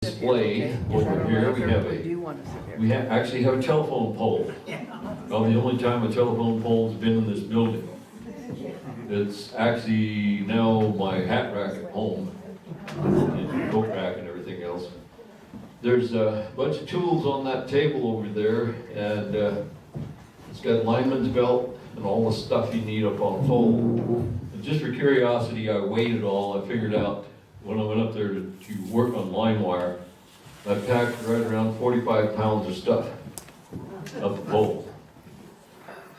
display over here. We actually have a telephone pole. Probably the only time a telephone pole's been in this building. It's actually now my hat rack at home, and coat rack and everything else. There's a bunch of tools on that table over there, and it's got lineman's belt and all the stuff you need up on a pole. And just for curiosity, I weighed it all. I figured out when I went up there to work on line wire, I packed right around 45 pounds of stuff up the pole.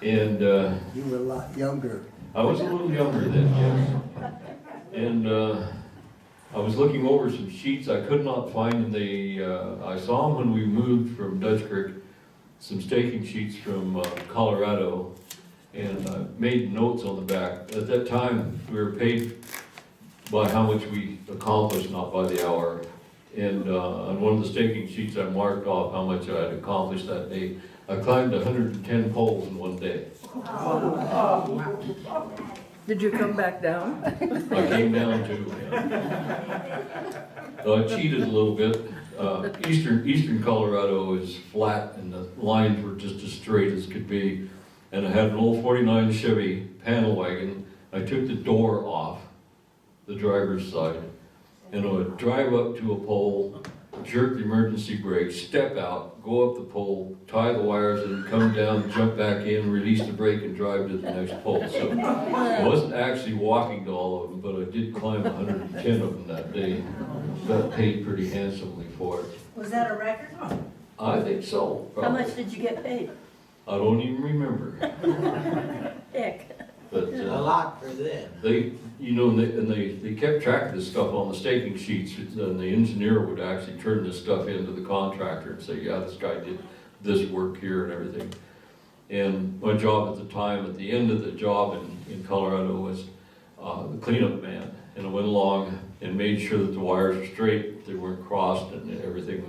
And you were a lot younger. I was a little younger then, yes. And I was looking over some sheets I could not find, and I saw them when we moved from Dutch Creek, some staking sheets from Colorado, and I made notes on the back. At that time, we were paid by how much we accomplished, not by the hour. And on one of the staking sheets, I marked off how much I had accomplished that day. I climbed 110 poles in one day. Did you come back down? I came down too. I cheated a little bit. Eastern Colorado is flat, and the lines were just as straight as could be. And I had an old 49 Chevy panel wagon. I took the door off the driver's side, and I would drive up to a pole, jerk the emergency brake, step out, go up the pole, tie the wires, and come down, jump back in, release the brake, and drive to the next pole. So I wasn't actually walking to all of them, but I did climb 110 of them that day. Got paid pretty handsomely for it. Was that a record? I think so. How Probably. much did you get paid? I don't even remember. Heck. But A lot for them. they, you know, they kept track of this stuff on the staking sheets, and the engineer would actually turn this stuff into the contractor and say, yeah, this guy did this work here and everything. And my job at the time, at the end of the job in Colorado, was the cleanup man. And I went along and made sure that the wires were straight, they weren't crossed, and everything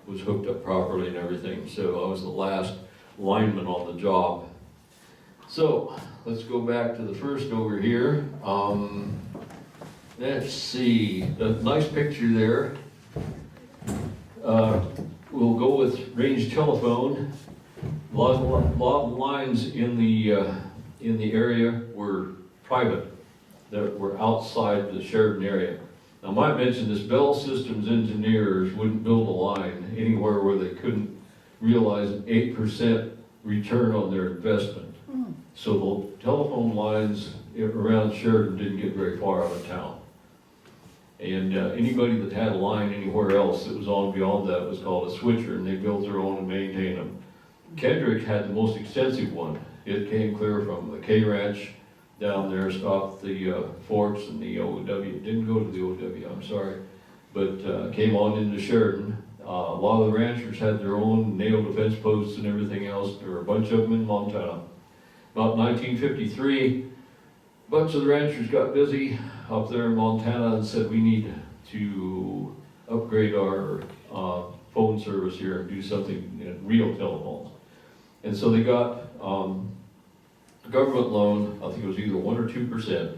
was hooked up properly and everything. So I was the last lineman on the job. So let's go back to the first over here. Let's see, a nice picture there. We'll go with range telephone. A lot of lines in the area were private, that were outside the Sheridan area. Now, I might mention this, Bell Systems engineers wouldn't build a line anywhere where they couldn't realize an 8% return on their investment. So the telephone lines around Sheridan didn't get very far out of town. And anybody that had a line anywhere else that was on beyond that was called a switcher, and they built their own and maintained them. Kendrick had the most extensive one. It came clear from the K Ranch down there, stopped the Forks and the OW. It didn't go to the OW, I'm sorry, but came on into Sheridan. A lot of the ranchers had their own nail defense posts and everything else. There were a bunch of them in Montana. About 1953, a bunch of the ranchers got busy up there in Montana and said, we need to upgrade our phone service here and do something, real telephones. And so they got a government loan, I think it was either 1 or 2%.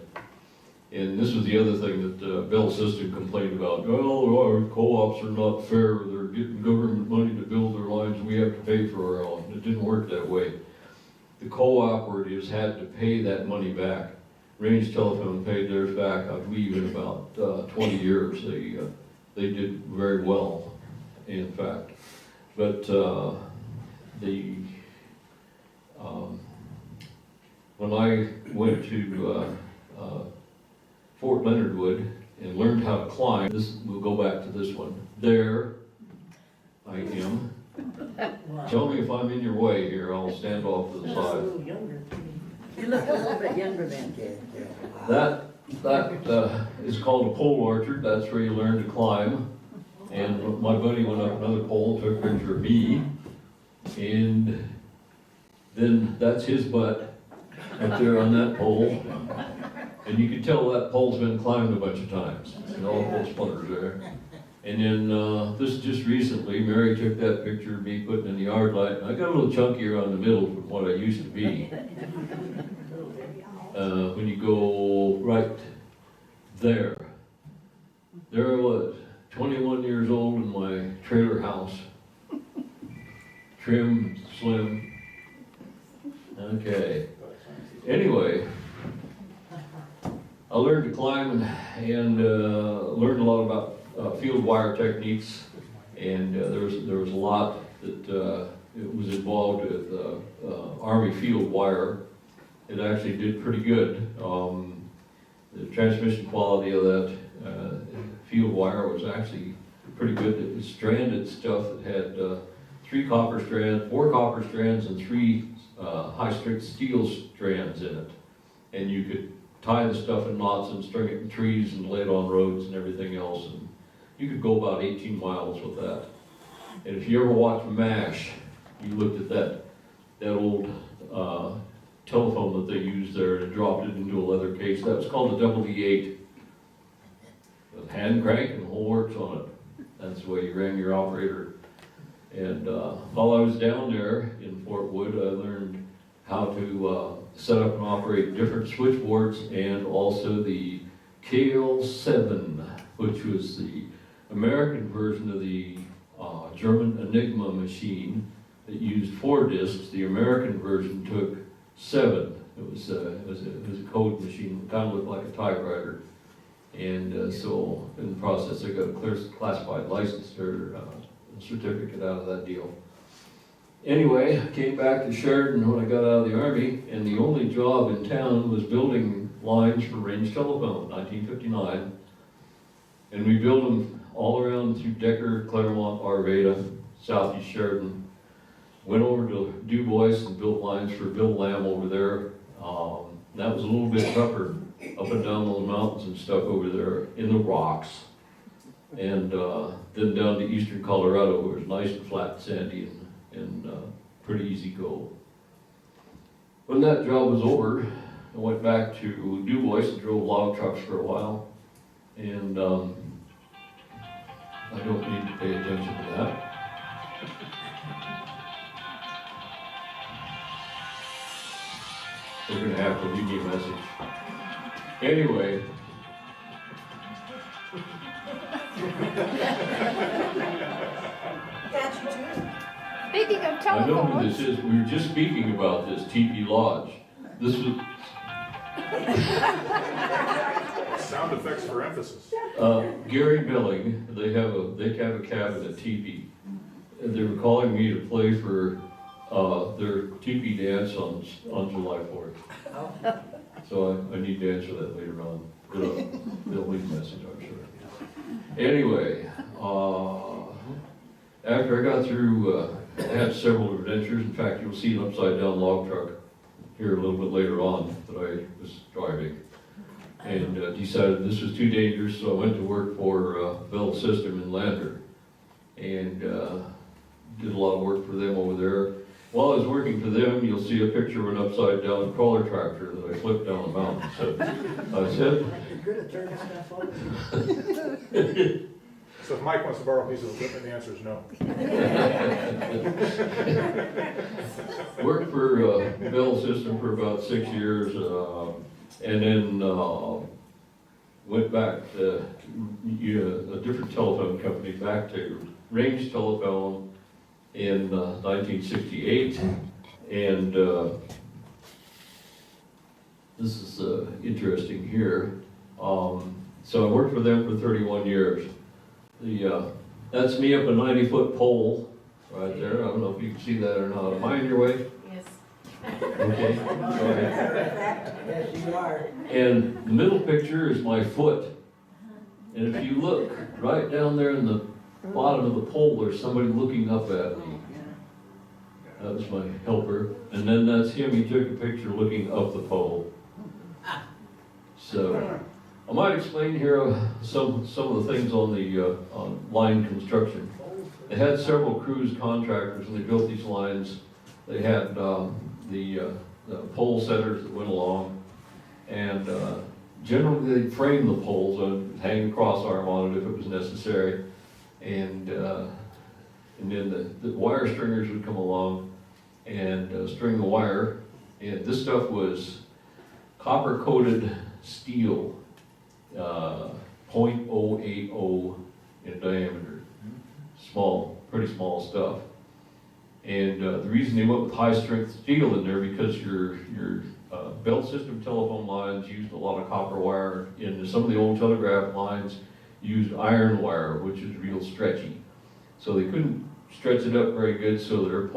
And this was the other thing that Bell System complained about. Oh, our co-ops are not fair. They're getting government money to build their lines, and we have to pay for our own. It didn't work that way. The co-operatives had to pay that money back. Range Telephone paid theirs back, I believe, in about 20 years. They did very well, in fact. But when I went to Fort Leonard Wood and learned how to climb, we'll go back to this one. There I am. Tell me if I'm in your way here, I'll stand off to the side. You look a little bit younger than. That is called a pole orchard. That's where you learn to climb. And my buddy went up another pole, took a picture of me, and then that's his butt up there on that pole. And you can tell that pole's been climbed a bunch of times, and all the pole splinters there. And then this just recently, Mary took that picture of me putting in the yard light. I got a little chunkier on the middle from what I used to be. When you go right there I was, 21 years old in trailer house. Trim, slim. Okay. Anyway, I learned to climb and learned a lot about field wire techniques, and there was a lot that it was involved with Army field wire. It actually did pretty good. The transmission quality of that field wire was actually pretty good. It was stranded stuff that had 4 copper strands, and 3 high-strength steel strands in it. And you could tie the stuff in knots and string it in trees and lay it on roads and everything else. And you could go about 18 miles with that. And if you ever watched MASH, you looked at that old telephone that they used there and dropped it into a leather case. That was called the Double E8. With hand crank and the whole works on it. That's the way you ran your operator. And while I was down there in Fort Wood, I learned how to set up and operate different switchboards, and also the KL7, which was the American version of the German Enigma machine that used 4 discs. The American version took 7. It was a code machine, kind of looked like a typewriter. And so in the process, I got a clear classified license or certificate out of that deal. Anyway, I came back to Sheridan when I got out of the Army, and the only job in town was building lines for range telephone, 1959. And we built them all around through Decker, Claremont, Arvada, southeast Sheridan. Went over to Du Bois and built lines for Bill Lamb over there. That was a little bit tougher, up and down those mountains and stuff over there in the rocks. And then down to eastern Colorado, where it was nice and flat and sandy and pretty easy go. When that job was over, I went back to Du Bois and drove log trucks for a while. And I don't need to pay attention to that. We're gonna have to leave me a message. Anyway. Speaking of I know who telephones, this is. We were just speaking about this TP Lodge. This was Sound effects for emphasis. Gary Billing. They have a cabin at TP. And they were calling me to play for their TP dance on July 4th. So I need to answer that later on. They'll leave a message, I'm sure. Anyway, after I got through, I had several adventures. In fact, you'll see an upside-down log truck here a little bit later on that I was driving. And decided this was too dangerous, so I went to work for Bell System in Lander. And did a lot of work for them over there. While I was working for them, you'll see a picture of an upside-down crawler tractor that I flipped down the mountain. So I said, You're gonna turn stuff over. So if Mike wants to borrow a piece of equipment, the answer is no. worked for Bell System for about 6 years, and then went back to a different telephone company, back to Range Telephone in 1968, and this is interesting here. So I worked for them for 31 years. That's me up a 90-foot pole right there. I don't know if you can see that or not. Am I in your way? yes. Okay. Go ahead. Yes, you are. And the middle picture is my foot. And if you look right down there in the bottom of the pole, there's somebody looking up at me. That was my helper. And then that's him. He took a picture looking up the pole. So I might explain here some of the things on the on line construction. They had several cruise contractors when they built these lines. They had the pole setters that went along, and generally they'd frame the poles and hang a cross arm on it if it was necessary, and then the wire stringers would come along and string the wire. And this stuff was copper coated steel, 0.080 in diameter. pretty small stuff. And the reason they went with high-strength steel in there, because your belt system telephone lines used a lot of copper wire, and some of the old telegraph lines used iron wire, which is real stretchy. So they couldn't stretch it up very good, so their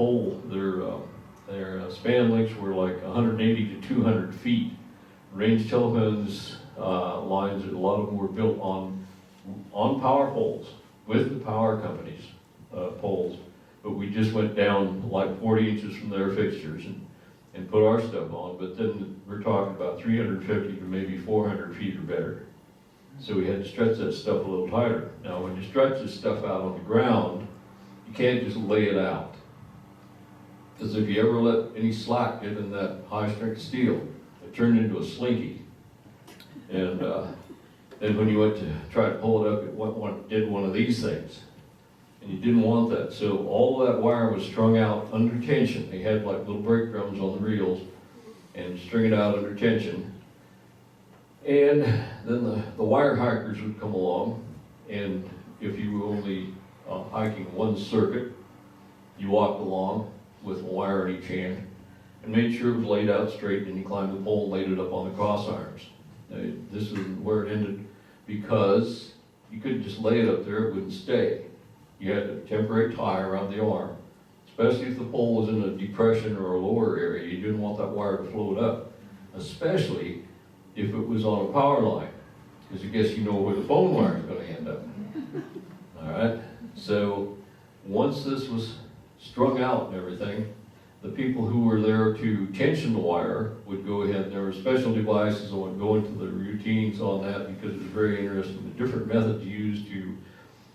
span lengths were like 180 to 200 feet. Range telephones lines, a lot of them were built on power poles with the power companies' poles, but we just went down like 40 inches from their fixtures and put our stuff on. But then we're talking about 350 to maybe 400 feet or better. So we had to stretch that stuff a little tighter. Now, when you stretch this stuff out on the ground, you can't just lay it out. Because if you ever let any slack get in that high-strength steel, it turned into a slinky. And then when you went to try to pull it up, it did one of these things. And you didn't want that. So all of that wire was strung out under tension. They had like little brake drums on the reels and string it out under tension. And then the wire hikers would come along, and if you were only hiking one circuit, you walked along with a wire in each hand and made sure it was laid out straight, and you climbed the pole and laid it up on the cross irons. Now, this is where it ended, because you couldn't just lay it up there, it wouldn't stay. You had a temporary tie around the arm, especially if the pole was in a depression or a lower area. You didn't want that wire to float up, especially if it was on a power line, because I guess you know where the phone wire is going to end up. All right, so once this was strung out and everything, the people who were there to tension the wire would go ahead, and there were special devices. I won't go into the routines on that because it was very interesting. The different methods used to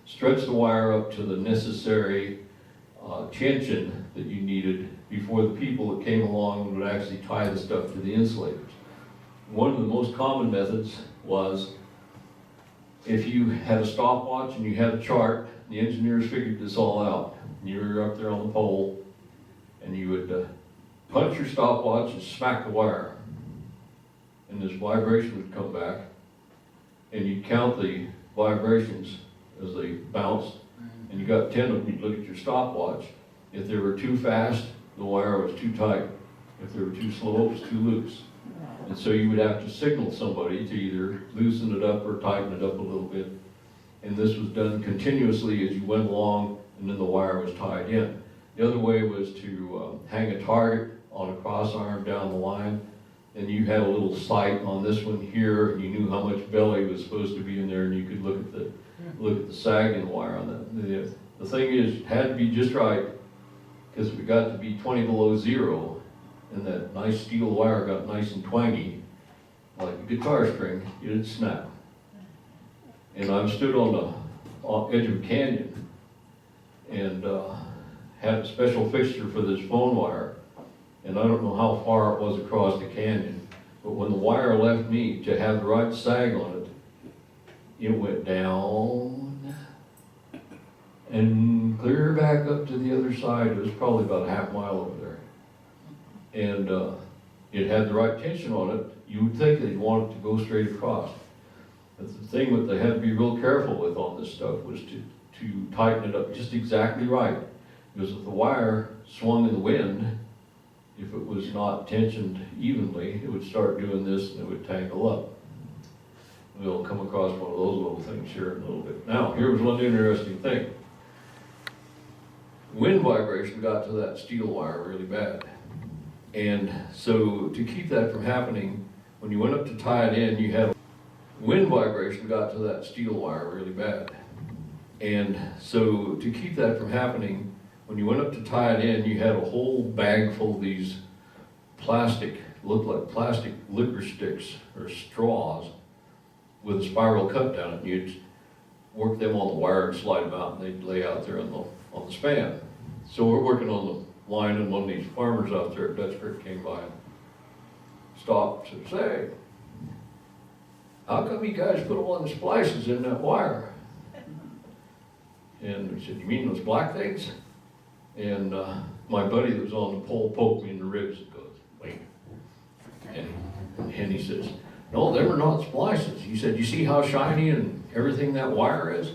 stretch the wire up to the necessary tension that you needed before the people that came along would actually tie the stuff to the insulators. One of the most common methods was if you had a stopwatch and you had a chart, the engineers figured this all out. You were up there on the pole, and you would punch your stopwatch and smack the wire. And this vibration would come back, and you'd count the vibrations as they bounced, and you got 10 of them. You'd look at your stopwatch. If they were too fast, the wire was too tight. If they were too slow, it was too loose. And so you would have to signal somebody to either loosen it up or tighten it up a little bit. And this was done continuously as you went along, and then the wire was tied in. The other way was to hang a target on a cross arm down the line, and you had a little sight on this one here, and you knew how much belly was supposed to be in there, and you could look at the sag in the wire on that. The thing is, it had to be just right, because if it got to be 20 below zero, and that nice steel wire got nice and twangy, like a guitar string, it'd snap. And I stood on the edge of a canyon, and had a special fixture for this phone wire, and I don't know how far it was across the canyon, but when the wire left me to have the right sag on it, it went down and clear back up to the other side. It was probably about a half mile over there. And it had the right tension on it. You would think they'd want it to go straight across. But the thing that they had to be real careful with on this stuff was to tighten it up just exactly right. Because if the wire swung in the wind, if it was not tensioned evenly, it would start doing this and it would tangle up. We'll come across one of those little things here in a little bit. Now, here was one interesting thing. Wind vibration got to that steel wire really bad. And so to keep that from happening, when you went up to tie it in, you had wind vibration got to that steel wire really bad. And so to keep that from happening, when you went up to tie it in, you had a whole bag full of these looked like plastic liquor sticks or straws with a spiral cut down it. And you'd work them on the wire and slide them out, and they'd lay out there on the span. So we're working on the line, and one of these farmers out there at Dutch Creek came by and stopped and said, "Say, how come you guys put all the splices in that wire?" And we said, "You mean those black things?" And my buddy that was on the pole poked me in the ribs and goes, "Wait." And he says, "No, them are not splices." He said, "You see how shiny and everything that wire is?"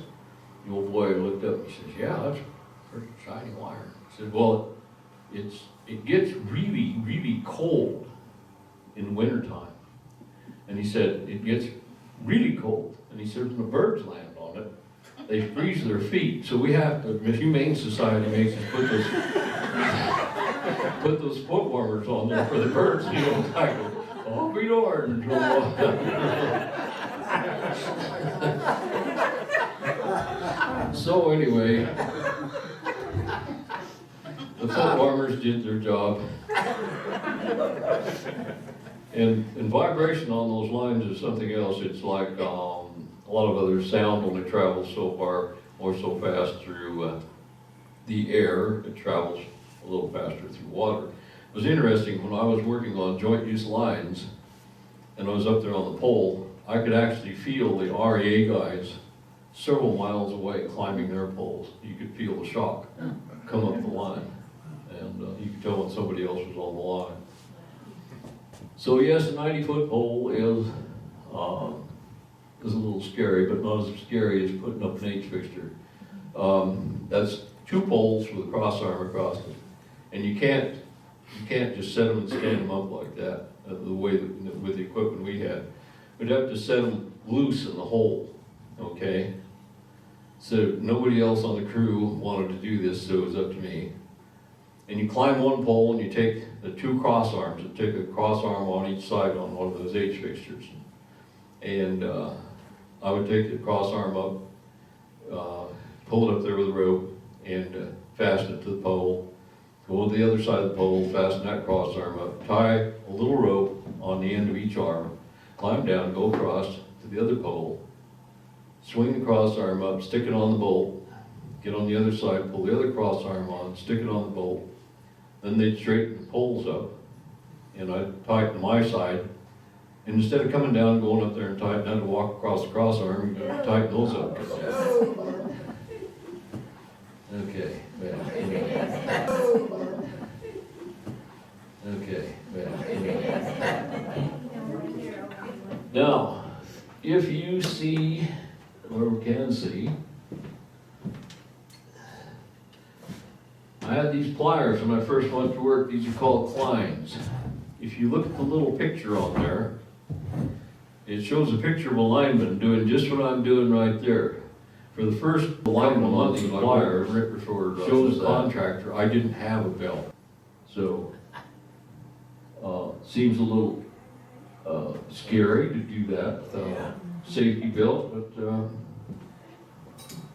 The old boy looked up and he says, yeah, that's a pretty shiny wire. I said, well, it gets really, really cold in the wintertime. And he said, it gets really cold. And he said, when the birds land on it, they freeze their feet. So we have to, the Humane Society makes us put those foot warmers on there for the birds. You know, like, oh, we don't. So anyway, the foot warmers did their job. And vibration on those lines is something else. It's like a lot of other sound only travels so far or so fast through the air. It travels a little faster through water. It was interesting when I was working on joint use lines and I was up there on the pole, I could actually feel the REA guys several miles away climbing their poles. You could feel the shock come up the line, and you could tell when somebody else was on the line. So yes, a 90-foot pole is a little scary, but not as scary as putting up an H fixture. That's 2 poles with a cross arm across it, and you can't just set them and stand them up like that. The way that, with the equipment we had, we'd have to set them loose in the hole. Okay. So nobody else on the crew wanted to do this, so it was up to me. And you climb one pole and you take the 2 cross arms, and take a cross arm on each side on one of those H fixtures. And I would take the cross arm up, pull it up there with a rope, and fasten it to the pole. Go to the other side of the pole, fasten that cross arm up, tie a little rope on the end of each arm, climb down, go across to the other pole, swing the cross arm up, stick it on the bolt, get on the other side, pull the other cross arm on, stick it on the bolt. Then they'd straighten the poles up, and I'd tighten my side. And instead of coming down and going up there and tighten, I had to walk across the cross arm and tighten those up. Okay, okay, now, if you see, or can see, I had these pliers when I first went to work. These are called Kleins. If you look at the little picture on there, it shows a picture of a lineman doing just what I'm doing right there. For the first lineman on these pliers, shows the contractor I didn't have a belt. So, seems a little scary to do that safety belt, but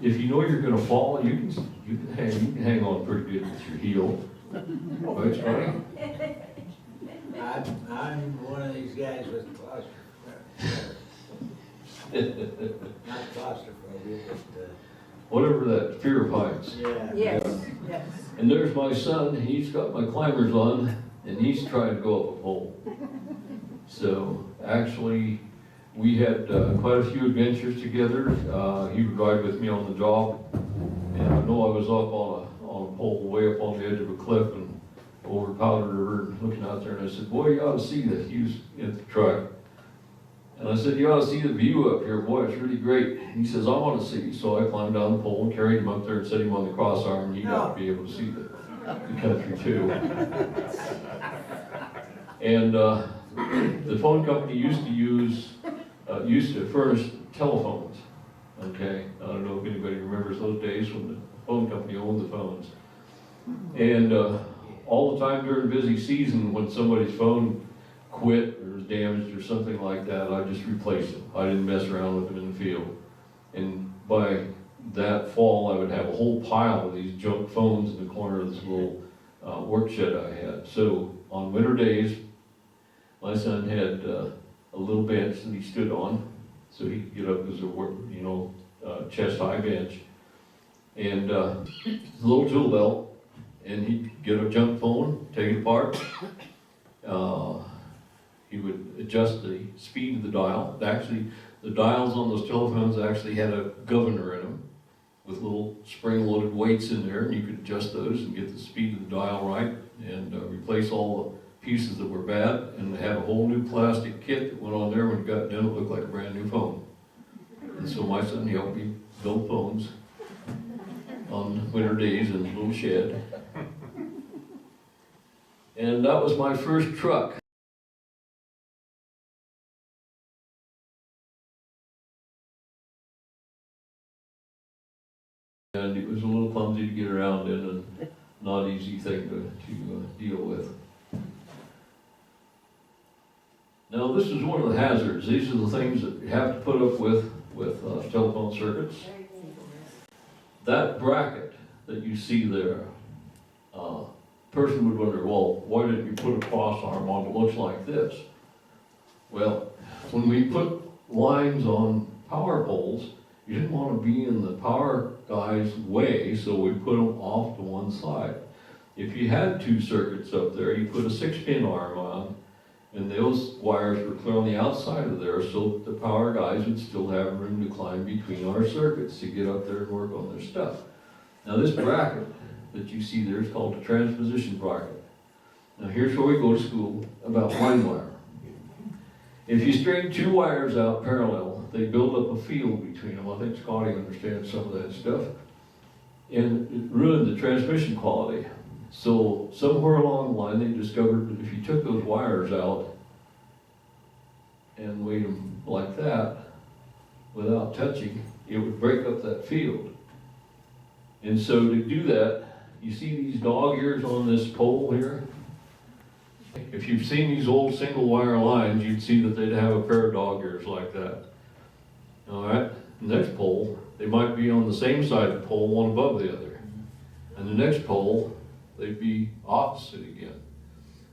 if you know you're going to fall, you can hang on pretty good with your heel. Right, Scotty? I'm one of these guys with claustrophobia. Not claustrophobia, but Whatever that fear of heights. yeah. Yes, yes. And there's my son. He's got my climbers on, and he's trying to go up a pole. So actually, we had quite a few adventures together. He would ride with me on the job, and I know I was up on a pole way up on the edge of a cliff and over Powder River and looking out there, and I said, boy, you ought to see this. He was in the truck. And I said, you ought to see the view up here. Boy, it's really great. And he says, I want to see. So I climbed down the pole and carried him up there and set him on the cross arm, and he got to be able to see the country too. And the phone company used to furnish telephones. Okay, I don't know if anybody remembers those days when the phone company owned the phones. And all the time during busy season, when somebody's phone quit or was damaged or something like that, I just replaced them. I didn't mess around with them in the field. And by that fall, I would have a whole pile of these junk phones in the corner of this little work shed I had. So on winter days, my son had a little bench that he stood on, so he could get up as a work, chest high bench, and a little tool belt, and he'd get a junk phone, take it apart. He would adjust the speed of the dial. Actually, the dials on those telephones actually had a governor in them with little spring-loaded weights in there, and you could adjust those and get the speed of the dial right, and replace all the pieces that were bad, and have a whole new plastic kit that went on there. When it got done, it looked like a brand new phone. And so my son helped me build phones, on winter days in a little shed. And that was my first truck. And it was a little clumsy to get around in and not easy thing to deal with. Now this is one of the hazards. These are the things that you have to put up with telephone circuits. That bracket that you see there, person would wonder, well, why didn't you put a cross arm on that looks like this? Well, when we put lines on power poles, you didn't want to be in the power guy's way, so we put them off to one side. If you had two circuits up there, you put a 6-pin arm on, and those wires were clear on the outside of there, so the power guys would still have room to climb between our circuits to get up there and work on their stuff. Now this bracket that you see there is called the transposition bracket. Now here's where we go to school about line wire. If you string two wires out parallel, they build up a field between them. I think Scotty understands some of that stuff. And it ruined the transmission quality. So somewhere along the line, they discovered that if you took those wires out and weighed them like that, without touching, it would break up that field. And so to do that, you see these dog ears on this pole here? If you've seen these old single wire lines, you'd see that they'd have a pair of dog ears like that. All right, next pole, they might be on the same side of the pole, one above the other. And the next pole, they'd be opposite again.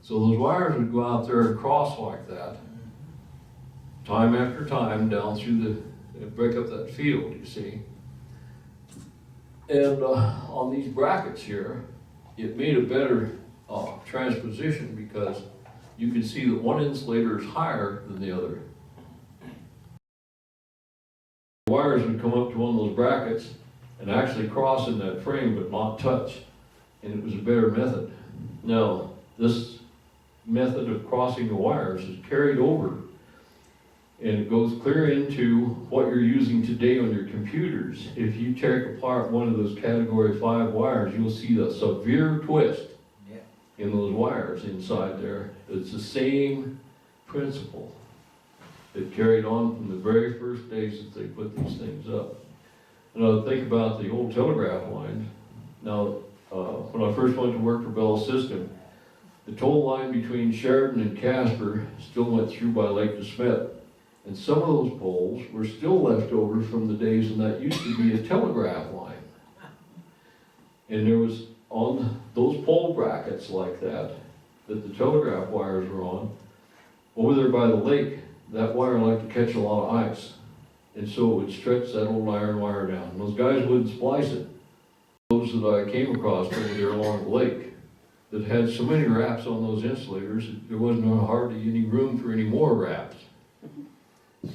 So those wires would go out there and cross like that, time after time, down through break up that field, you see. And on these brackets here, it made a better transposition because you can see that one insulator is higher than the other. The wires would come up to one of those brackets and actually cross in that frame but not touch, and it was a better method. Now, this method of crossing the wires is carried over and it goes clear into what you're using today on your computers. If you take apart one of those category 5 wires, you'll see a severe twist in those wires inside there. It's the same principle that carried on from the very first days that they put these things up. And I think about the old telegraph lines. Now, when I first went to work for Bell System, the toll line between Sheridan and Casper still went through by Lake DeSmet. And some of those poles were still left over from the days when that used to be a telegraph line. And there was on those pole brackets like that the telegraph wires were on, over there by the lake, that wire liked to catch a lot of ice. And so it would stretch that old iron wire down. And those guys wouldn't splice it. Those that I came across over there along the lake that had so many wraps on those insulators, there wasn't hardly any room for any more wraps.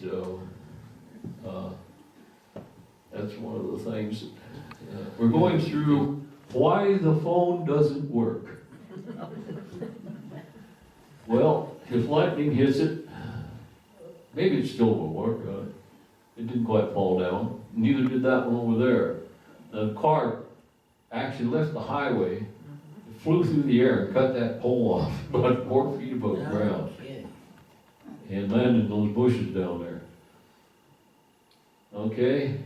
So, that's one of the things that, we're going through why the phone doesn't work. Well, if lightning hits it, maybe it still will work. It didn't quite fall down. Neither did that one over there. The car actually left the highway, it flew through the air and cut that pole off about 4 feet above the ground and landed in those bushes down there. Okay?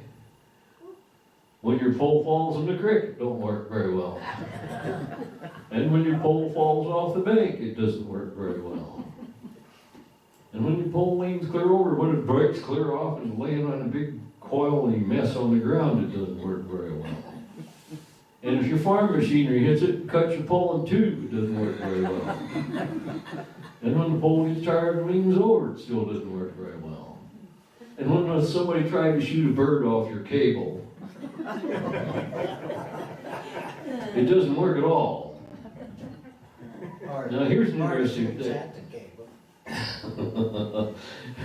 When your pole falls in the creek, it don't work very well. And when your pole falls off the bank, it doesn't work very well. And when your pole leans clear over, when it breaks clear off and is laying on a big coily mess on the ground, it doesn't work very well. And if your farm machinery hits it and cuts your pole in two, it doesn't work very well. And when the pole gets tired and leans over, it still doesn't work very well. And when somebody tried to shoot a bird off your cable, it doesn't work at all. Now here's an interesting thing.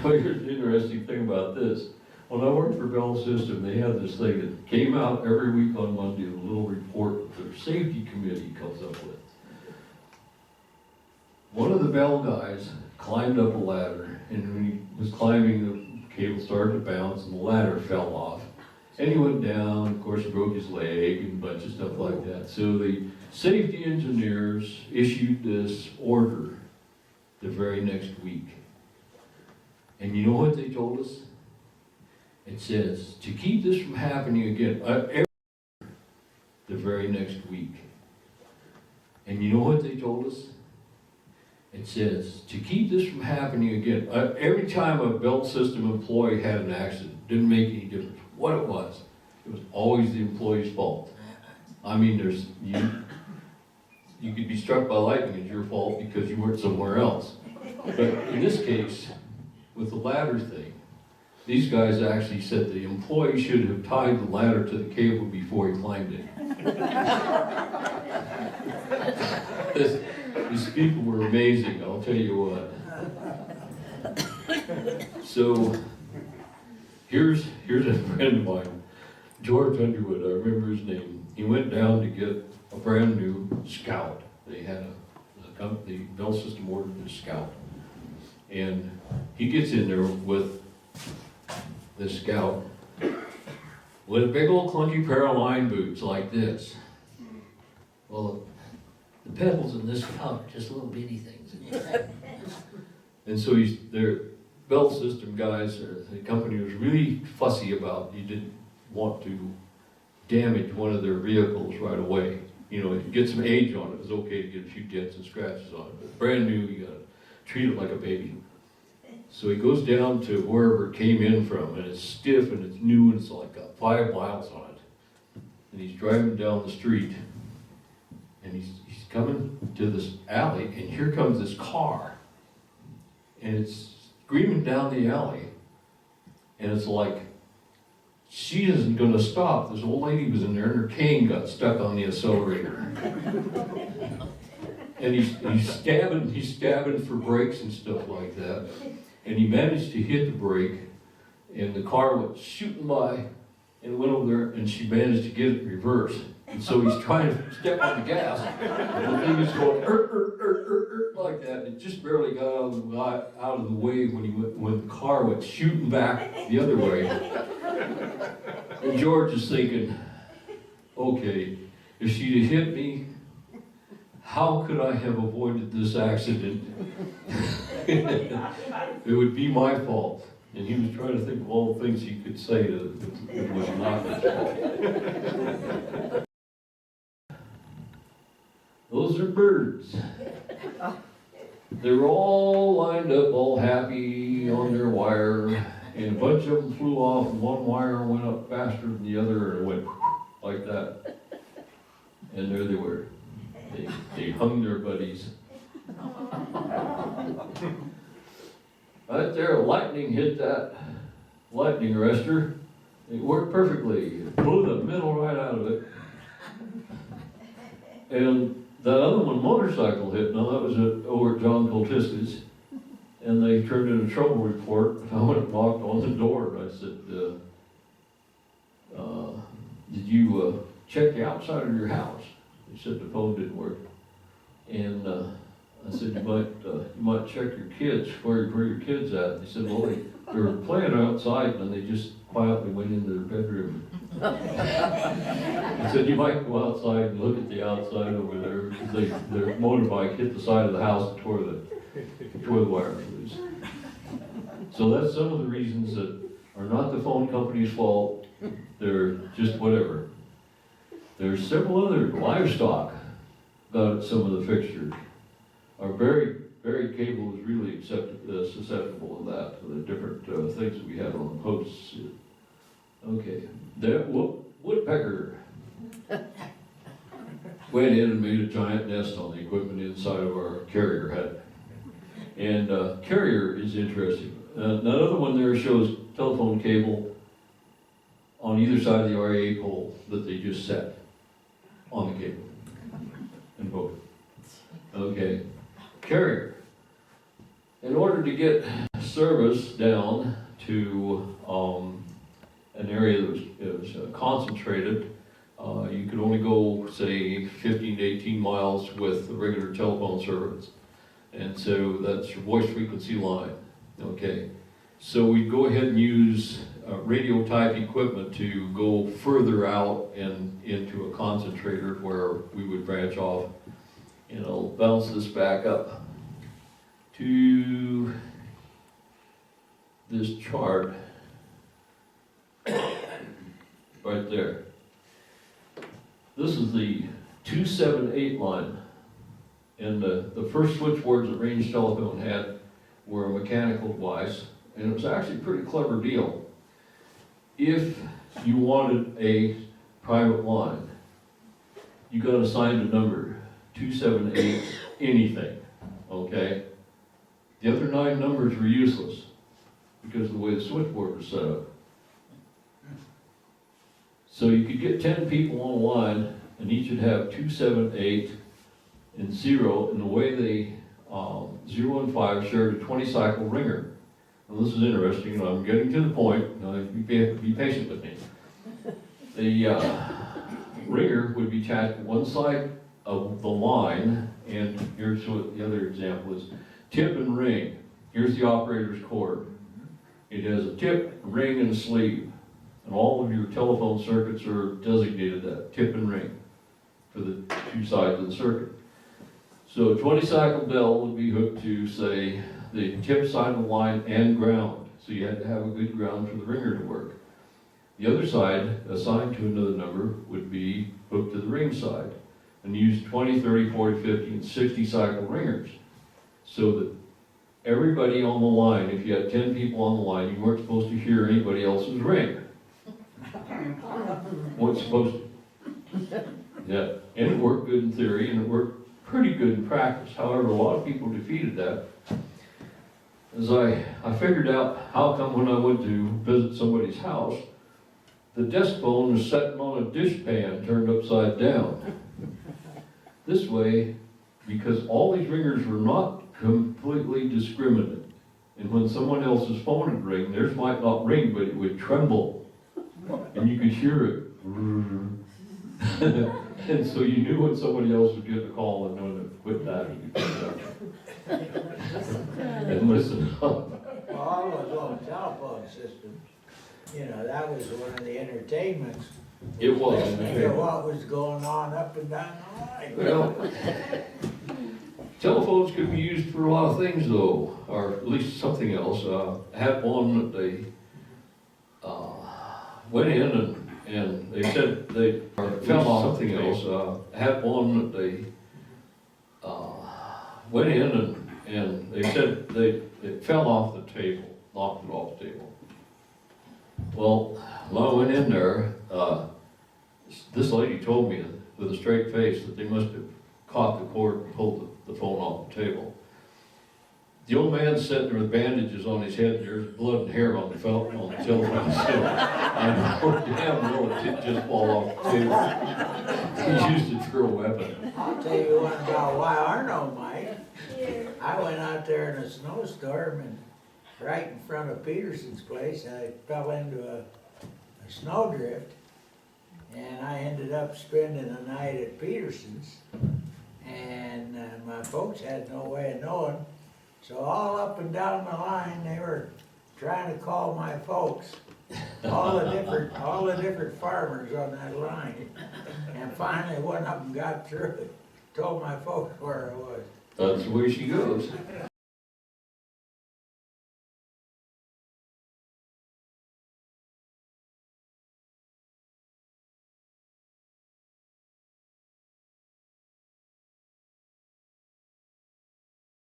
Here's an interesting thing about this. When I worked for Bell System, they had this thing that came out every week on Monday, a little report that their safety committee comes up with. One of the Bell guys climbed up a ladder, and when he was climbing, the cable started to bounce and the ladder fell off. And he went down, of course, he broke his leg and a bunch of stuff like that. So the safety engineers issued this order the very next week. And you know what they told us? It says, to keep this from happening again, the very next week. And you know what they told us? It says, to keep this from happening again, every time a belt system employee had an accident, didn't make any difference what it was always the employee's fault. I mean, you could be struck by lightning, it's your fault because you weren't somewhere else. But in this case, with the ladder thing, these guys actually said the employee should have tied the ladder to the cable before he climbed it. These people were amazing, I'll tell you what. So, here's a friend of mine, George Underwood, I remember his name. He went down to get a brand new Scout. They had the Bell System ordered the Scout. And he gets in there with this Scout with big old clunky pair of line boots like this. Well, the pedals in this Scout are just little bitty things. And so their Bell System guys, the company was really fussy about, he didn't want to damage one of their vehicles right away. You know, if you get some age on it, it was okay to get a few dents and scratches on it. But brand new, you gotta treat it like a baby. So he goes down to wherever it came in from, and it's stiff and it's new and it's like got 5 miles on it. And he's driving down the street, and he's coming to this alley, and here comes this car. And it's screaming down the alley, and it's like, she isn't going to stop. This old lady was in there, and her cane got stuck on the accelerator. And he's stabbing for brakes and stuff like that. And he managed to hit the brake, and the car went shooting by, and went over there, and she managed to get it reversed. And so he's trying to step on the gas, and the thing is going like that. It just barely got out of the way when the car went shooting back the other way. And George is thinking, okay, if she'd have hit me, how could I have avoided this accident? It would be my fault. And he was trying to think of all the things he could say that it was not his fault. Those are birds. They were all lined up, all happy on their wire, and a bunch of them flew off, and one wire went up faster than the other, and it went like that. And there they were. They hung their buddies. Right there, lightning hit that lightning arrestor. It worked perfectly. It blew the middle right out of it. And that other one, motorcycle hit. Now that was over at John Coltiska's, and they turned in a trouble report. I went and knocked on the door, and I said, did you check the outside of your house? They said the phone didn't work. And I said, you might check your kids, where your kids at. They said, well, they were playing outside, and they just quietly went into their bedroom. I said, you might go outside and look at the outside over there, because their motorbike hit the side of the house and tore the wires loose. So that's some of the reasons that are not the phone company's fault. They're just whatever. There's several other livestock got some of the fixtures. Our very cable is really susceptible to that, to the different things that we have on the posts. Okay, that woodpecker went in and made a giant nest on the equipment inside of our carrier head. And carrier is interesting. Another one there shows telephone cable on either side of the RA pole that they just set on the cable. And both. Okay, carrier. In order to get service down to an area that was concentrated, you could only go, say, 15 to 18 miles with regular telephone service. And so that's your voice frequency line. Okay, so we'd go ahead and use radio type equipment to go further out and into a concentrator where we would branch off. And I'll bounce this back up to this chart right there. This is the 278 line. And the first switchboards that Range Telephone had were a mechanical device, and it was actually a pretty clever deal. If you wanted a private line, you got assigned a number, 278 anything, okay? The other 9 numbers were useless because of the way the switchboard was set up. So you could get 10 people on a line, and each would have 278 and 0, and the way they 0 and 5 shared a 20 cycle ringer. And this is interesting, and I'm getting to the point. Now, be patient with me. The ringer would be attached to one side of the line, and here's what the other example is: tip and ring. Here's the operator's cord. It has a tip, a ring, and a sleeve, and all of your telephone circuits are designated that tip and ring for the 2 sides of the circuit. So a 20 cycle bell would be hooked to, say, the tip side of the line and ground. So you had to have a good ground for the ringer to work. The other side, assigned to another number, would be hooked to the ring side and use 20, 30, 40, 50, and 60 cycle ringers. So that everybody on the line, if you had 10 people on the line, you weren't supposed to hear anybody else's ring. Weren't supposed to. Yeah, and it worked good in theory, and it worked pretty good in practice. However, a lot of people defeated that. As I figured out how come when I went to visit somebody's house, the desk phone was sitting on a dishpan turned upside down. This way, because all these ringers were not completely discriminate, and when someone else's phone would ring, theirs might not ring, but it would tremble, and you could hear it. And so you knew when somebody else would get the call and know to quit that. You could quit that. And listen up. Well, all those old telephone systems, you know, that was one of the entertainments. It was. Think of what was going on up and down the line. Well, telephones could be used for a lot of things though, or at least something else. I had one that they went in and they said they fell off something else. I had one that they went in and they said it fell off the table, knocked it off the table. Well, when I went in there, this lady told me with a straight face that they must have caught the cord and pulled the phone off the table. The old man's sitting there with bandages on his head, and there's blood and hair on the telephone still. And poor damn well it did just fall off the table. He used it for a weapon. I'll tell you one about why Arno, Mike. I went out there in a snowstorm and right in front of Peterson's place, I fell into a snowdrift, and I ended up spending the night at Peterson's, and my folks had no way of knowing. So all up and down the line, they were trying to call my folks, all the different farmers on that line. And finally, one of them got through it, told my folks where I was. That's the way she goes.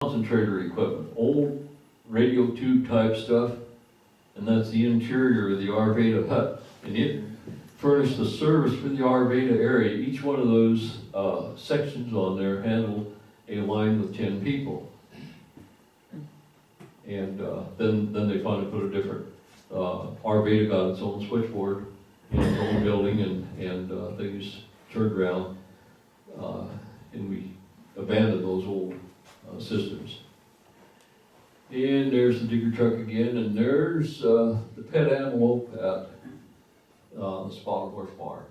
Concentrator equipment, old radio tube type stuff, and that's the interior of the Arvada hut. And it furnished the service for the Arvada area. Each one of those sections on there handled a line with 10 people. And then they finally put a different, Arvada got its own switchboard in its own building, and things turned around, and we abandoned those old systems. And there's the digger truck again, and there's the pet antelope at the Spotted Horse Farm,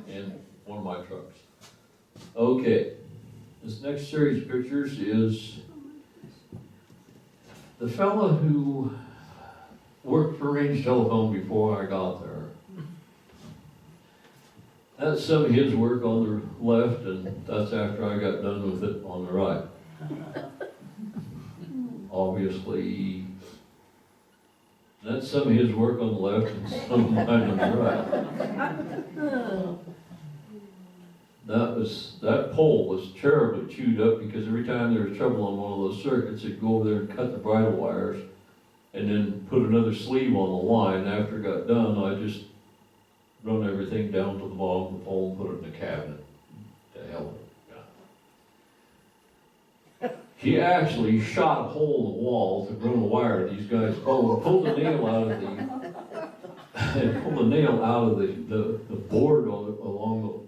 and one of my trucks. Okay, this next series of pictures is the fella who worked for Range Telephone before I got there. That's some of his work on the left, and that's after I got done with it on the right. Obviously, that's some of his work on the left and some of mine on the right. That pole was terribly chewed up because every time there was trouble on one of those circuits, it'd go over there and cut the bridle wires and then put another sleeve on the line. After it got done, I just run everything down to the bottom of the pole and put it in the cabinet. To hell with it. He actually shot a hole in the wall to run a wire. These guys pulled the nail out of the board along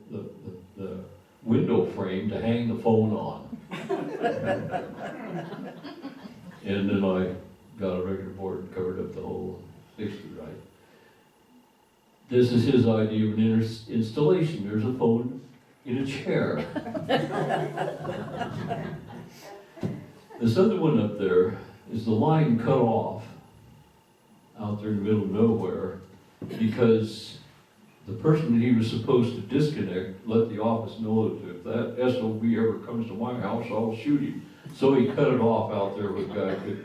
the window frame to hang the phone on. And then I got a regular board and covered up the hole, fixed it right. This is his idea of an installation. There's a phone in a chair. This other one up there is the line cut off out there in the middle of nowhere because the person that he was supposed to disconnect let the office know that if that SOB ever comes to my house, I'll shoot him. So he cut it off out there with a guy could.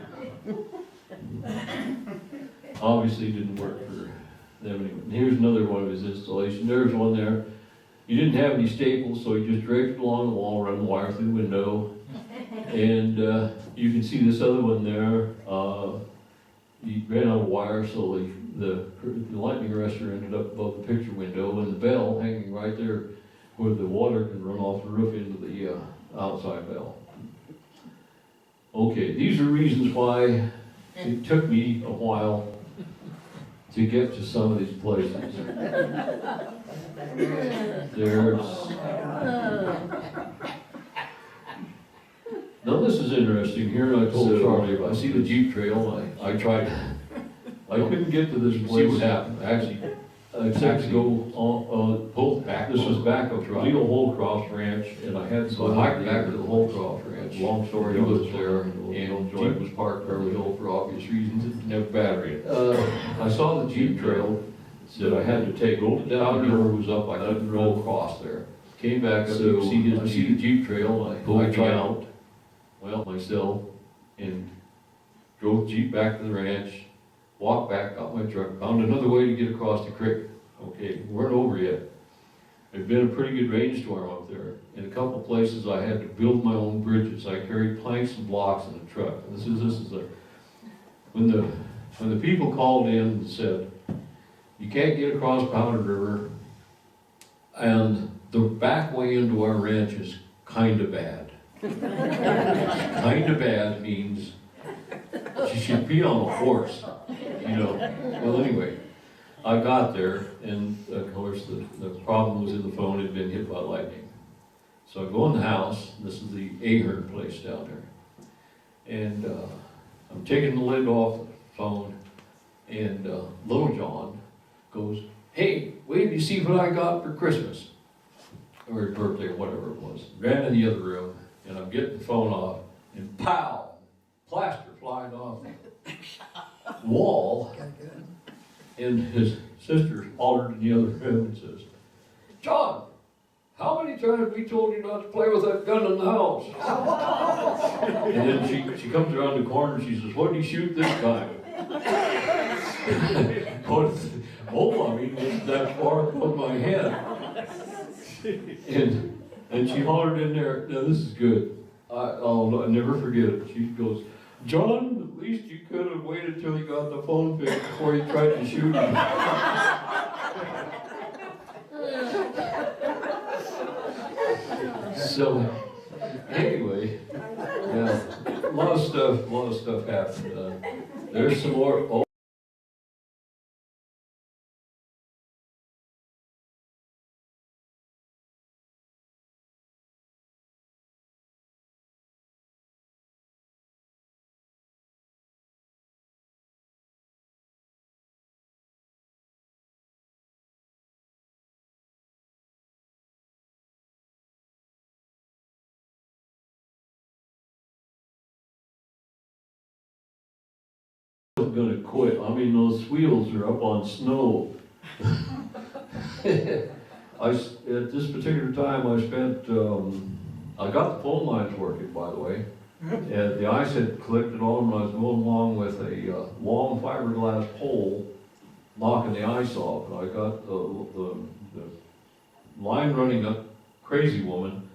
Obviously didn't work for them anyway. And here's another one of his installations. There's one there. He didn't have any staples, so he just draped it along the wall, run the wire through the window. And you can see this other one there. He ran out of wire, so the lightning arrestor ended up above the picture window, and the bell hanging right there where the water can run off the roof into the outside bell. Okay, these are reasons why it took me a while to get to some of these places. Now this is interesting. Here I told Charlie, if I see the Jeep trail, I tried. I couldn't get to this place. See what happened. Actually, I had to go pull back. This was back of Leo Holcroft's ranch, and I had to go hike back to the Holcroft ranch. Long story, I was there, and Jeep was parked Beverly Hill for obvious reasons. It didn't have battery. I saw the Jeep trail that I had to take. Rolled down the river was up. I couldn't roll across there. Came back up. So I see the Jeep trail. I tried out. Well, myself, and drove the Jeep back to the ranch, walked back, got my truck, found another way to get across the creek. Okay, we weren't over yet. There'd been a pretty good rainstorm up there. In a couple places I had to build my own bridges. I carried planks and blocks in the truck. When the people called in and said, you can't get across Powder River, and the back way into our ranch is kind of bad. Kind of bad means she should be on a horse, you know. Well, anyway, I got there, and of course the problem was in the phone had been hit by lightning. So I go in the house. This is the Ahern place down there, and I'm taking the lid off the phone, and Little John goes, "Hey, wait till you see what I got for Christmas," or his birthday, or whatever it was. Ran in the other room. And I'm getting the phone off, and pow, plaster flying off the wall. And his sister hollered in the other room and says, "John, how many times have we told you not to play with that gun in the house?" And then she comes around the corner and she says, "What did he shoot this time?" Oh, I mean, it's that far above my head. And she hollered in there. Now this is good. I'll never forget it. She goes, "John, at least you could have waited till he got the phone fixed before you tried to shoot him." So, anyway, yeah, a lot of stuff happened. There's some more. wasn't gonna quit. I mean, those wheels are up on snow. At this particular time, I spent, I got the phone lines working, by the way. And the ice had collected on them, I was going along with a long fiberglass pole, knocking the ice off. And I got the line running up, Crazy Woman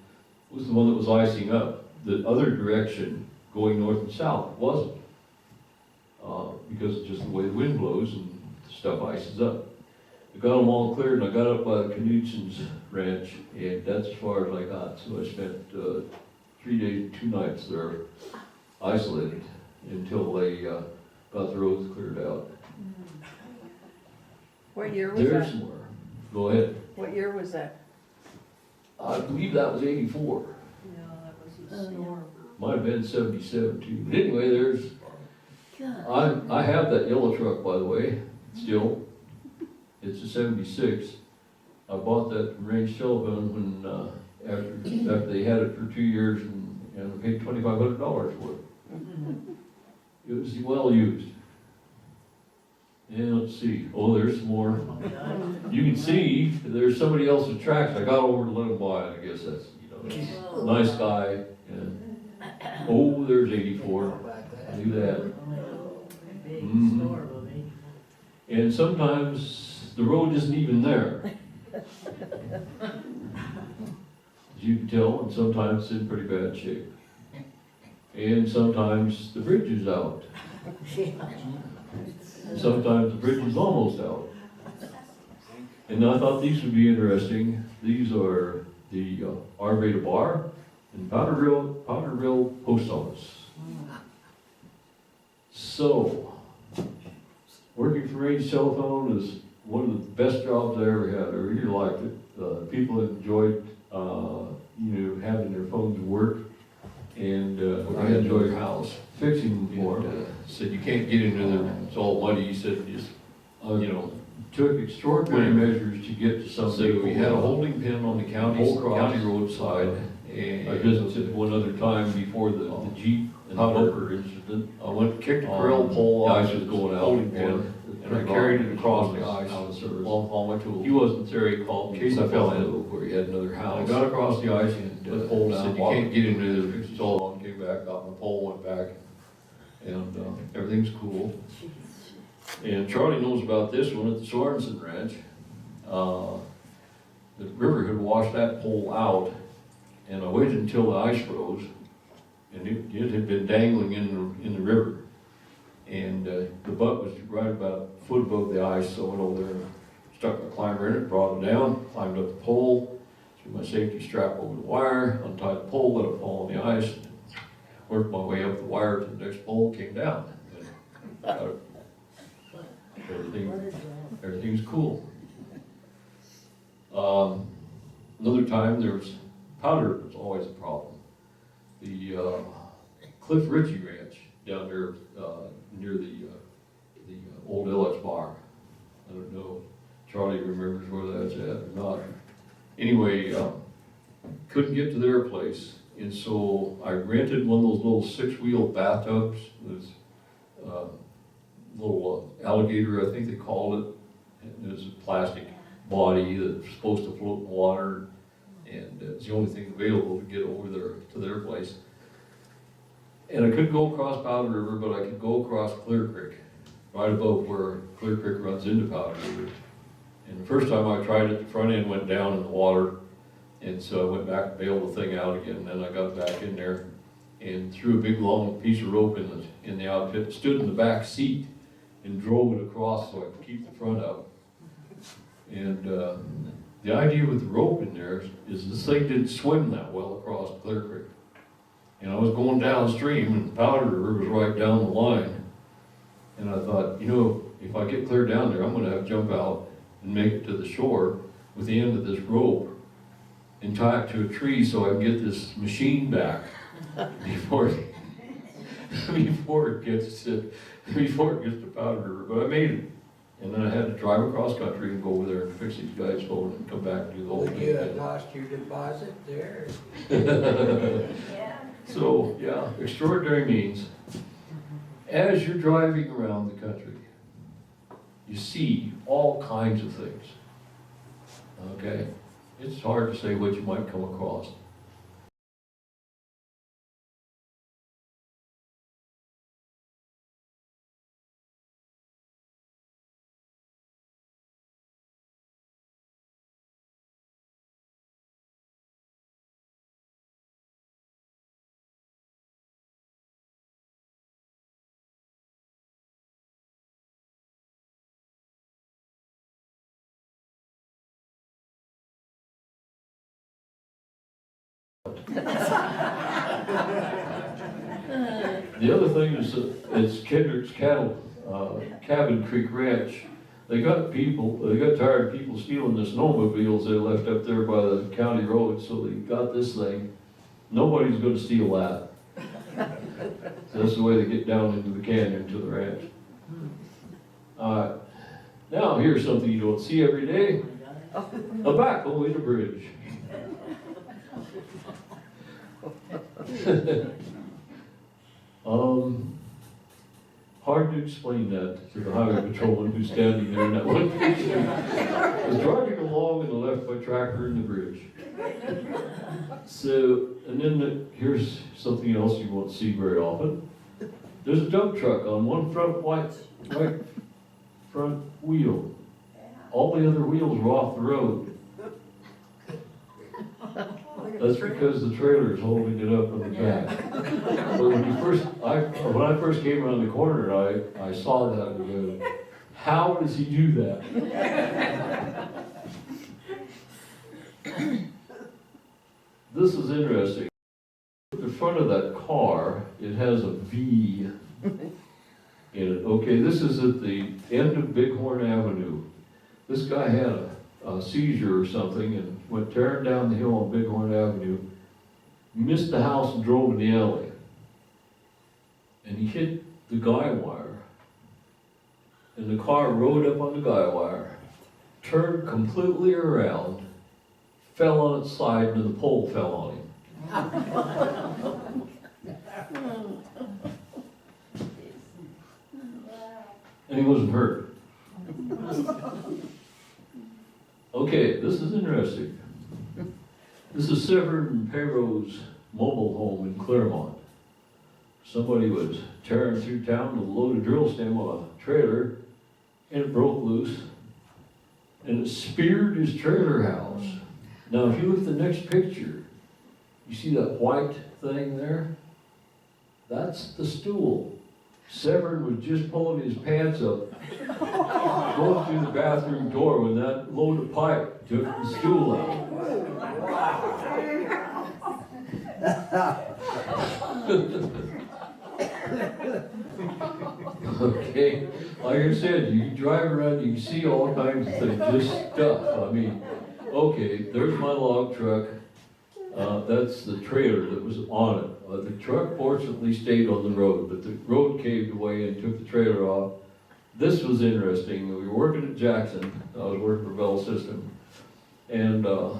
was the one that was icing up. The other direction, going north and south, wasn't. Because it's just the way the wind blows and stuff ices up. I got them all cleared and I got up by the Knutson's ranch, and that's as far as I got. So I spent 3 days and 2 nights there, isolated, until they got the roads cleared out. What year was There's that? more. Go ahead. What year was that? I believe that was 84. No, that was a storm. Might have been 77 too. But anyway, there's, God. I have that yellow truck, by the way, still. It's a 76. I bought that from Range Telephone when, after they had it for 2 years and I paid $2,500 for it. It was well used. And let's see, oh, there's some more. You can see there's somebody else's tracks. I got over to let him buy it. I guess that's, nice guy. And, oh, there's 84. I knew that. Big Mhm. storm of 84. And sometimes the road isn't even there. As you can tell, and sometimes it's in pretty bad shape. And sometimes the bridge is out. And sometimes the bridge is almost out. And I thought these would be interesting. These are the Arvada Bar and Powderville Post Office. So, working for Range Telephone is one of the best jobs I ever had. I really liked it. People enjoyed, having their phones work. And I enjoyed your house fixing more. Said you can't get into there, it's all muddy. He said just, took extraordinary measures to get to something. So we had a holding pen on the county roadside. And I visited one other time before the Jeep and Hopper incident. I went, kicked the grill pole off, the ice was going out, holding pen, and I carried it across the ice out of service. All my tools. He wasn't there, he called me, so I fell in where he had another house. I got across the ice and put the pole down. Said you can't get into there, fixed it all on, came back, got my pole, went back, and everything's cool. And Charlie knows about this one at the Sorensen Ranch. The river had washed that pole out, and I waited until the ice froze, and it had been dangling in the river. And the butt was right about a foot above the ice, so I went over there and stuck my climber in it, brought it down, climbed up the pole, threw my safety strap over the wire, untied the pole, let it fall on the ice, worked my way up the wire to the next pole, came down. And everything's cool. Another time there was powder was always a problem. The Cliff Ritchie Ranch down there near the old Ellis Bar. I don't know if Charlie remembers where that's at or not. Anyway, couldn't get to their place, and so I rented one of those little 6-wheel bathtubs. This little alligator, I think they called it. And it was a plastic body that's supposed to float in water, and it's the only thing available to get over there to their place. And I couldn't go across Powder River, but I could go across Clear Creek, right above where Clear Creek runs into Powder River. And the first time I tried it, the front end went down in the water, and so I went back and bailed the thing out again, and then I got back in there and threw a big long piece of rope in the outfit, stood in the back seat and drove it across so I could keep the front up. And the idea with the rope in there is this thing didn't swim that well across Clear Creek. And I was going downstream, and Powder River was right down the line. And I thought, if I get clear down there, I'm gonna have to jump out and make it to the shore with the end of this rope and tie it to a tree so I can get this machine back before it gets to Powder River. But I made it. And then I had to drive across country and go over there and fix these guys' phone and come back and do the whole Would thing. you have lost your deposit there? So, yeah, extraordinary means. as you're driving around the country, you see all kinds of things. Okay? It's hard to say what you might come across. The other thing is Kendrick's Cabin Creek Ranch. They got tired of people stealing the snowmobiles they left up there by the county road, so they got this thing. Nobody's gonna steal that. So that's the way they get down into the canyon to the ranch. Now here's something you don't see every day. A backhoe in a bridge. Hard to explain that to the highway patrolman who's standing there in that one picture. Was driving along and left my tractor in the bridge. So, and then here's something else you won't see very often. There's a dump truck on one right front wheel. All the other wheels are off the road. That's because the trailer is holding it up in the back. But when I first came around the corner, I saw that and go, how does he do that? This is interesting. The front of that car, it has a V in it. Okay, this is at the end of Bighorn Avenue. This guy had a seizure or something and went tearing down the hill on Bighorn Avenue, missed the house and drove in the alley. And he hit the guy wire. And the car rode up on the guy wire, turned completely around, fell on its side, and the pole fell on him. And he wasn't hurt. Okay, this is interesting. This is Severin Perot's mobile home in Claremont. Somebody was tearing through town to load a drill stem on a trailer, and it broke loose, and it speared his trailer house. Now, if you look at the next picture, you see that white thing there? That's the stool. Severin was just pulling his pants up, going through the bathroom door when that load of pipe took the stool out. Okay, like I said, you drive around, you can see all kinds of things, just stuff. I mean, okay, there's my log truck. That's the trailer that was on it. The truck fortunately stayed on the road, but the road caved away and took the trailer off. This was interesting. We were working at Jackson. I was working for Bell System. And the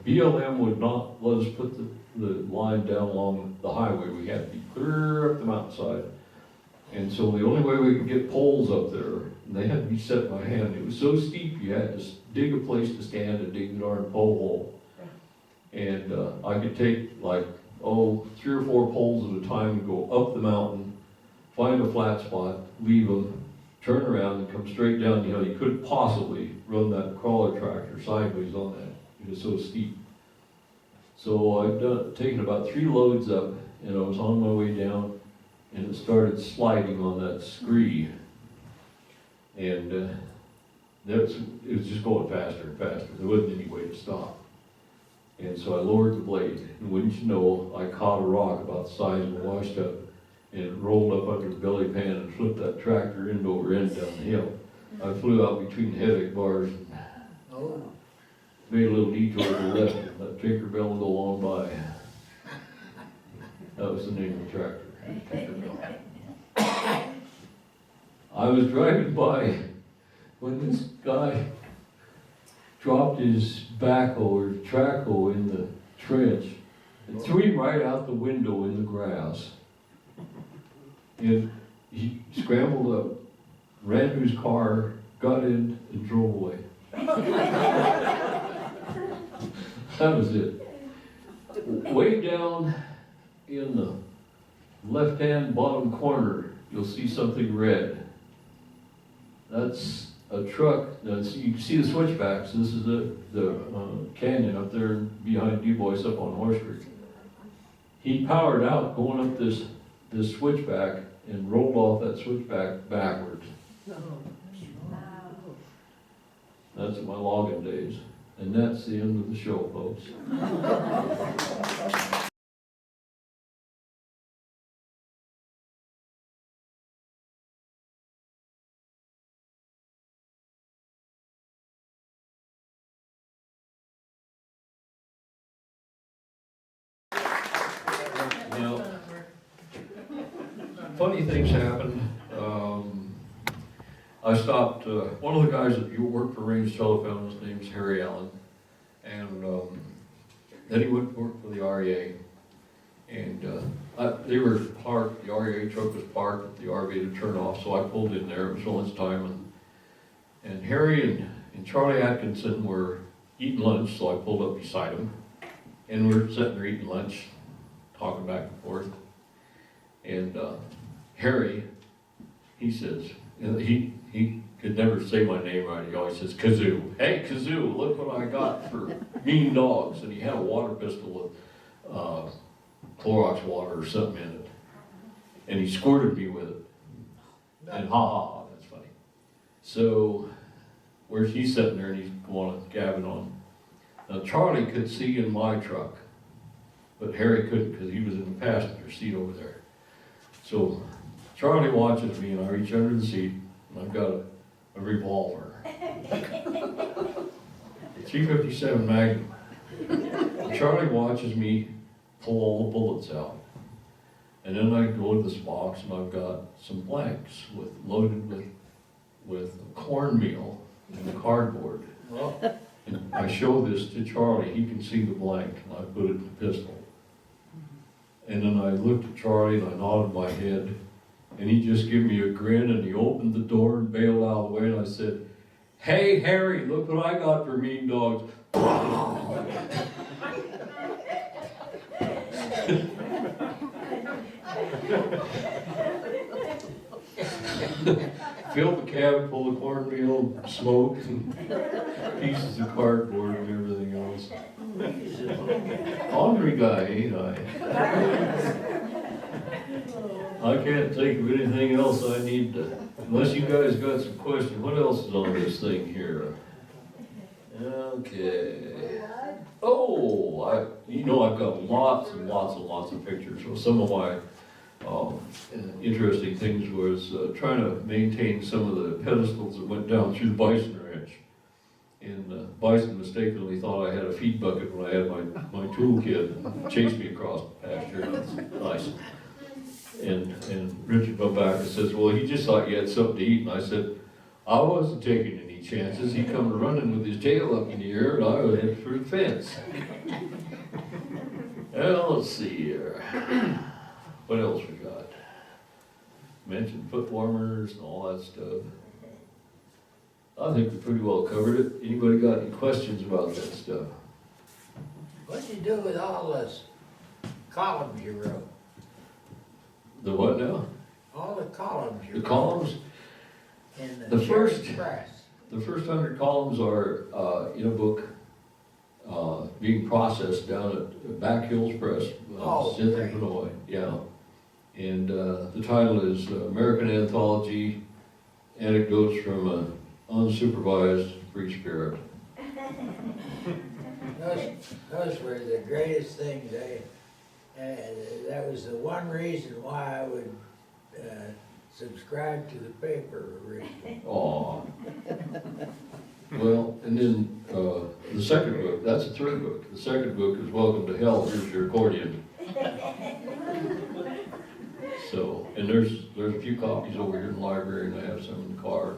BLM would not let us put the line down along the highway. We had to be clear up the mountainside. And so the only way we could get poles up there, they had to be set by hand. It was so steep you had to dig a place to stand and dig the darn pole hole. And I could take like, 3 or 4 poles at a time and go up the mountain, find a flat spot, leave them, turn around and come straight down the hill. You couldn't possibly run that crawler tractor sideways on that. It was so steep. So I'd taken about 3 loads up, and I was on my way down, and it started sliding on that scree. And it was just going faster and faster. There wasn't any way to stop. And so I lowered the blade, and wouldn't you know, I caught a rock about the size of a wash tub, and it rolled up under the belly pan and flipped that tractor end over end down the hill. I flew out between the headache bars and made a little detour to the left, and let Tinkerbell go along by. That was the name of the tractor, Tinkerbell. I was driving by when this guy dropped his backhoe or track hoe in the trench and threw him right out the window in the grass. And he scrambled up, ran to his car, got in, and drove away. That was it. Way down in the left-hand bottom corner, you'll see something red. That's a truck. You can see the switchbacks. This is the canyon up there behind Du Bois up on Horse Creek. He powered out going up this switchback and rolled off that switchback backwards. That's my logging days. And that's the end of the show, folks. Now, funny things happened. I stopped, one of the guys that you work for Range Telephone, his name's Harry Allen, and then he went to work for the REA, and they were parked, the REA truck was parked at the RV to turn off, so I pulled in there, it was lunchtime, and Harry and Charlie Atkinson were eating lunch, so I pulled up beside them, and we're sitting there eating lunch, talking back and forth, and Harry, he says, he could never say my name right. He always says, Kazoo. Hey, Kazoo, look what I got for mean dogs. And he had a water pistol with Clorox water or something in it. And he squirted me with it. And ha, that's funny. So, where he's sitting there and he's going gabbing on. Now, Charlie could see in my truck, but Harry couldn't because he was in the passenger seat over there. So, Charlie watches me and I reach under the seat and I've got a revolver. A 357 Magnum. Charlie watches me pull all the bullets out. And then I go to this box and I've got some blanks loaded with cornmeal and the cardboard. And I show this to Charlie, he can see the blank, and I put it in the pistol. And then I looked at Charlie and I nodded my head. And he just gave me a grin and he opened the door and bailed out of the way and I said, hey Harry, look what I got for mean dogs. Filled the cab full of cornmeal, smoke, and pieces of cardboard and everything else. Hungry guy, ain't I? I can't think of anything else I need to, unless you guys got some questions. What else is on this thing here? Okay. Oh, I've got lots and lots of pictures. So some of my interesting things was trying to maintain some of the pedestals that went down through the bison ranch. And bison mistakenly thought I had a feed bucket when I had my toolkit and chased me across the pasture. It's nice. And Richard come back and says, well, he just thought you had something to eat. And I said, I wasn't taking any chances. He come running with his tail up in the air and I would head through the fence. Well, let's see here. What else we got? Mentioned foot warmers and all that stuff. I think we pretty well covered it. Anybody got any questions about that stuff? What'd you do with all those columns you wrote? The what now? All the columns you The wrote columns? in the first- press. The first 100 columns are in a book being processed down at Back Hills Press, Cynthia, great. Illinois. Yeah. And the title is American Anthology, Anecdotes from an Unsupervised Free Spirit. Those were the greatest things. That was the one reason why I would subscribe to the paper originally. Aw. Well, and then the second book, that's the third book. The second book is Welcome to Hell, Here's Your Accordion. So, and there's a few copies over here in the library and I have some in the car.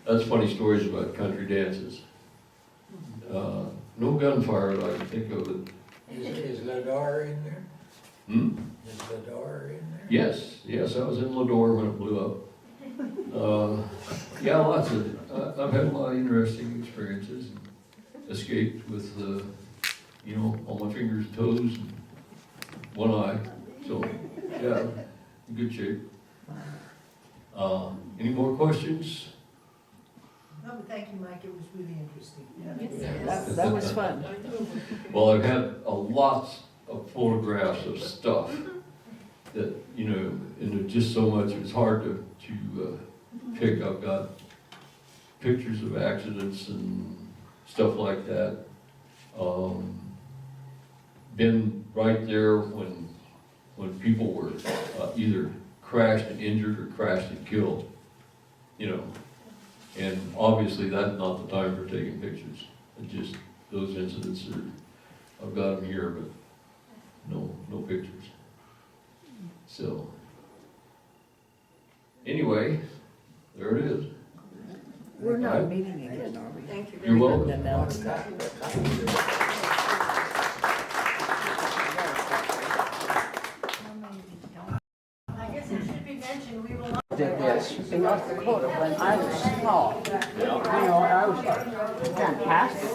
That's funny stories about country dances. No gunfire that I can think of. Is Ladar in there? Hmm? Is the door in there? Yes, I was in Ladore when it blew up. Yeah, lots of, I've had a lot of interesting experiences. Escaped with, you know, all my fingers and toes and one eye. So, yeah, in good shape. Any more questions? No, but thank you, Mike, it was really interesting. That was fun. Well, I've had a lot of photographs of stuff that, you know, and there's just so much, it's hard to pick. I've got pictures of accidents and stuff like that. Been right there when people were either crashed and injured or crashed and killed, you know. And obviously that's not the time for taking pictures. It just, those incidents are, I've got them here, but no pictures. So, anyway, there it is. We're not meeting again, are we? Thank you You're welcome. Announced. I guess it should be mentioned, we will not. Did this in North Dakota when I was small. You know, I was fantastic.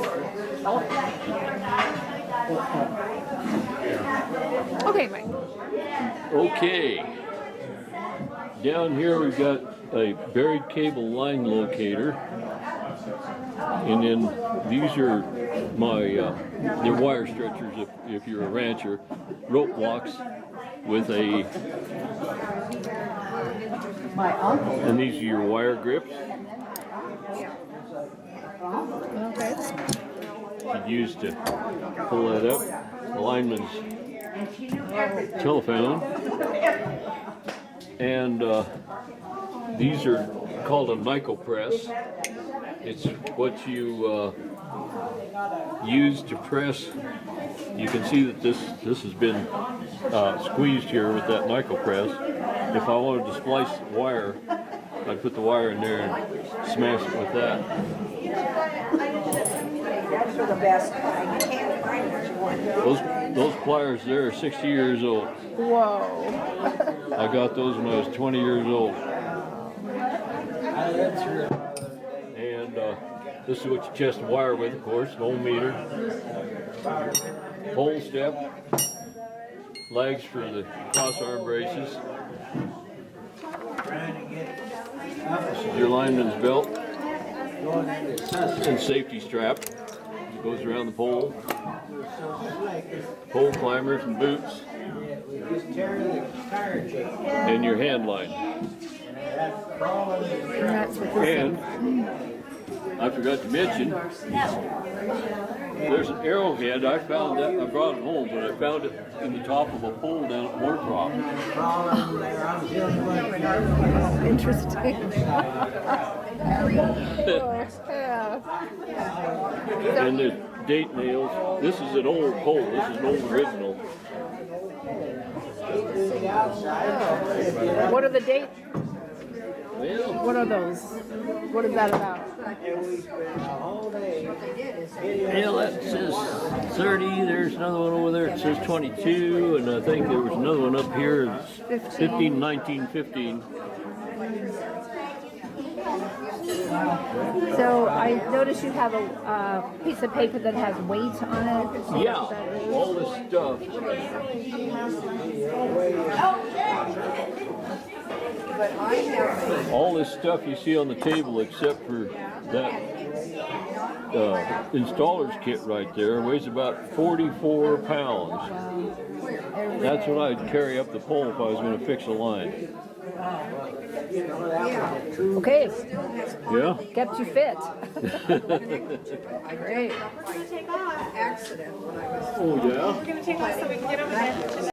Okay, Mike. Okay. Down here we've got a buried cable line locator. And then these are my, they're wire stretchers if you're a rancher, rope blocks with a, My uncle. and these are your wire grips. Okay. You'd use to pull that up. The lineman's telephone. And these are called a nickel press. It's what you use to press. You can see that this has been squeezed here with that nickel press. If I wanted to splice the wire, I'd put the wire in there and smash it with that. That's for the best kind. You can't find what you want. Those pliers there are 60 years old. Whoa. I got those when I was 20 years old. And this is what you test the wire with, of course, an ohm meter. Pole step, legs for the cross arm braces. This is your lineman's belt and safety strap. It goes around the pole. Pole climbers and boots. And your hand line. And I forgot to mention, there's an arrowhead. I found that, I brought it home, but I found it in the top of a pole down at Moorcroft. Interesting. And there's date nails. This is an old pole. This is an old original. What are the dates? Well, What are those? What is that about? yeah, that says 30. There's another one over there. It says 22. And I think there was another one up here. It's 15, 19, 15. So I noticed you have a piece of paper that has weight on it. Yeah, all this stuff. All this stuff you see on the table, except for that installer's kit right there, weighs about 44 pounds. That's what I'd carry up the pole if I was going to fix a line. Okay, Yeah? kept you fit. Great. Accident when I was. Oh, yeah? We're gonna take this so we can get over there.